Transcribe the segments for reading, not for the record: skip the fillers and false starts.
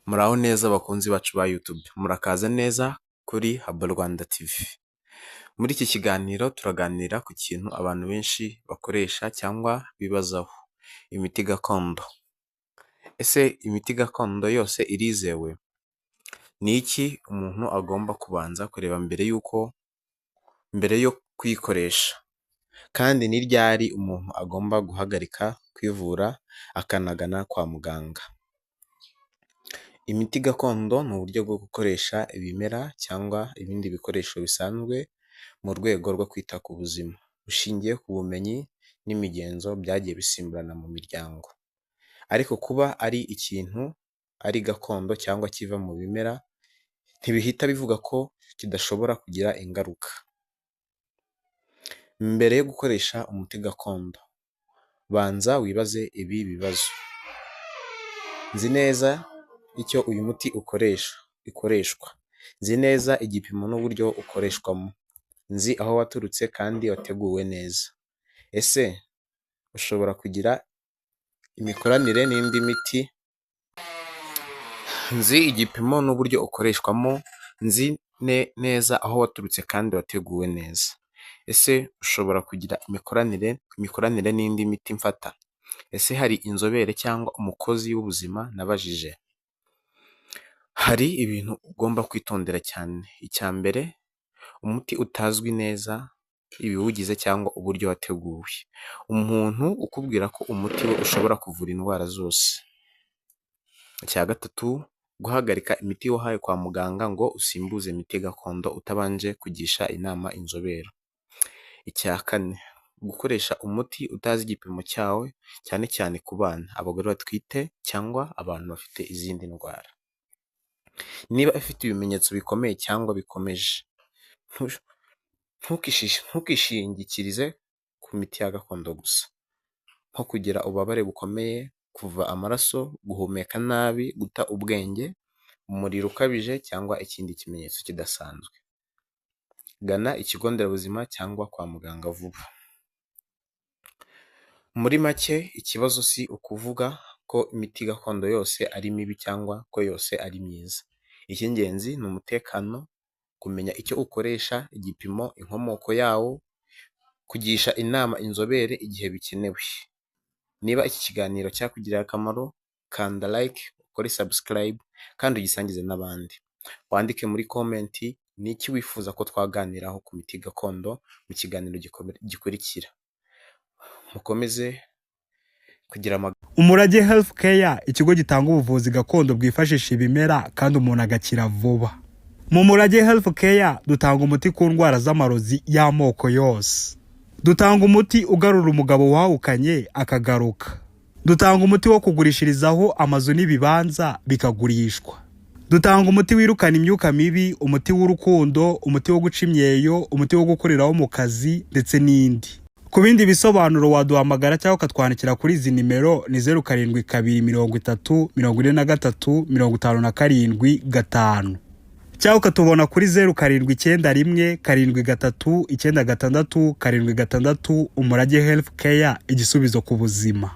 Muraho neza abakunzi bacu ba YouTube, murakaza neza kuri Habo Rwanda TV. Muri iki kiganiro turaganira ku kintu abantu benshi bakoresha cyangwa bibazaho, imiti gakondo. Ese imiti gakondo yose irizewe? Ni iki umuntu agomba kubanza kureba mbere yo kuyikoresha? Kandi ni ryari umuntu agomba guhagarika kwivura akanagana kwa muganga? Imiti gakondo ni uburyo bwo gukoresha ibimera cyangwa ibindi bikoresho bisanzwe mu rwego rwo kwita ku buzima, bushingiye ku bumenyi n'imigenzo byagiye bisimburana mu miryango. Ariko kuba ari ikintu ari gakondo cyangwa kiva mu bimera, ntibihita bivuga ko kidashobora kugira ingaruka. Mbere yo gukoresha umuti gakondo, banza wibaze ibi bibazo: nzi neza icyo uyu muti ukoreshwa, nzi neza igipimo n'uburyo ukoreshwamo, nzi aho waturutse kandi wateguwe neza. Ese ushobora kugira imikoranire n'indi miti? Nzi igipimo n'uburyo ukoreshwamo, nzi neza aho waturutse kandi wateguwe neza. Ese ushobora kugira imikoranire n'indi miti mfata? Ese hari inzobere cyangwa umukozi w'ubuzima nabajije? Hari ibintu ugomba kwitondera cyane. Icya mbere, umuti utazwi neza ibiwugize cyangwa uburyo wateguwe. Umuntu ukubwira ko umuti we ushobora kuvura indwara zose. Icya gatatu, guhagarika imiti wahawe kwa muganga ngo usimbuze imiti gakondo utabanje kugisha inama inzobere. Icya kane, gukoresha umuti utazi igipimo cyawe, cyane cyane ku bana, abagore batwite cyangwa abantu bafite izindi ndwara. Niba afite ibimenyetso bikomeye cyangwa bikomeje, ntukishingikirize ku miti ya gakondo gusa, nko kugira ububabare bukomeye, kuva amaraso, guhumeka nabi, guta ubwenge, umuriro ukabije cyangwa ikindi kimenyetso kidasanzwe. Gana ikigo nderabuzima cyangwa kwa muganga vuba. Muri make, ikibazo si ukuvuga ko imiti gakondo yose ari mibi cyangwa ko yose ari myiza. Icy'ingenzi ni umutekano, kumenya icyo ukoresha, igipimo, inkomoko yawo, kugisha inama inzobere igihe bikenewe. Niba iki kiganiro cyakugirira akamaro, kanda like, ukore subscribe kandi ugisangize n'abandi. Wandike muri komenti ni iki wifuza ko twaganiraho ku miti gakondo mu kiganiro gikurikira. Mukomeze kugira Umurage Health Care, ikigo gitanga ubuvuzi gakondo bwifashisha ibimera kandi umuntu agakira vuba. Mu Murage Health Care dutanga umuti ku ndwara z'amarozi y'amoko yose. Dutanga umuti ugarura umugabo wahukanye akagaruka. Dutanga umuti wo kugurishirizaho amazu n'ibibanza bikagurishwa. Dutanga umuti wirukana imyuka mibi, umuti w'urukundo, umuti wo guca imyeyo, umuti wo gukoreraho mu kazi ndetse n'indi. Ku bindi bisobanuro waduhamagara cyangwa ukatwandikira kuri izi nimero: ni 0723335755 cyangwa ukatubona kuri 0791739666. Umurage Health Care, igisubizo ku buzima.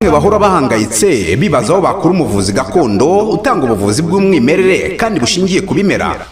Bahora bahangayitse bibaza aho bakura umuvuzi gakondo utanga ubuvuzi bw'umwimerere kandi bushingiye ku bimera.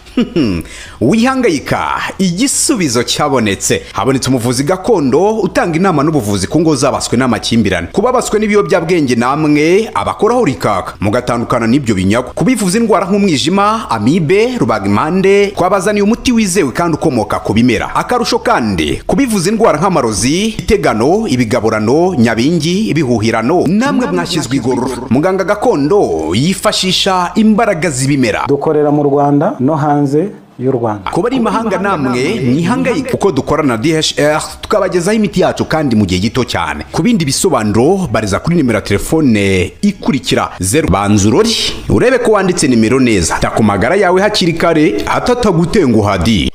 Wihangayika, igisubizo cyabonetse. Habonetse umuvuzi gakondo utanga inama n'ubuvuzi ku ngo zabaswe n'amakimbirane, kubabaswe n'ibiyobyabwenge namwe abakoraho rikaka mugatandukana n'ibyo binyago, kubivuza indwara nk'umwijima, amibe, rubagimpande, twabazaniye umuti wizewe kandi ukomoka ku bimera. Akarusho kandi, kubivuza indwara nk'amarozi, itegano, ibigaburano, nyabingi, ibihuhirano, namwe mwashyizwe igorora. Muganga gakondo yifashisha imbaraga z'ibimera. Dukorera mu Rwanda no hanze y'u Rwanda. Kuba ari imahanga namwe mwihangayika, kuko dukorana na DHR tukabagezaho imiti yacu kandi mu gihe gito cyane. Ku bindi bisobanuro bariza kuri nimero ya telefone ikurikira: 0 banzurori urebe ko wanditse nimero neza, takumagara yawe hakiri kare atatagutenguha di.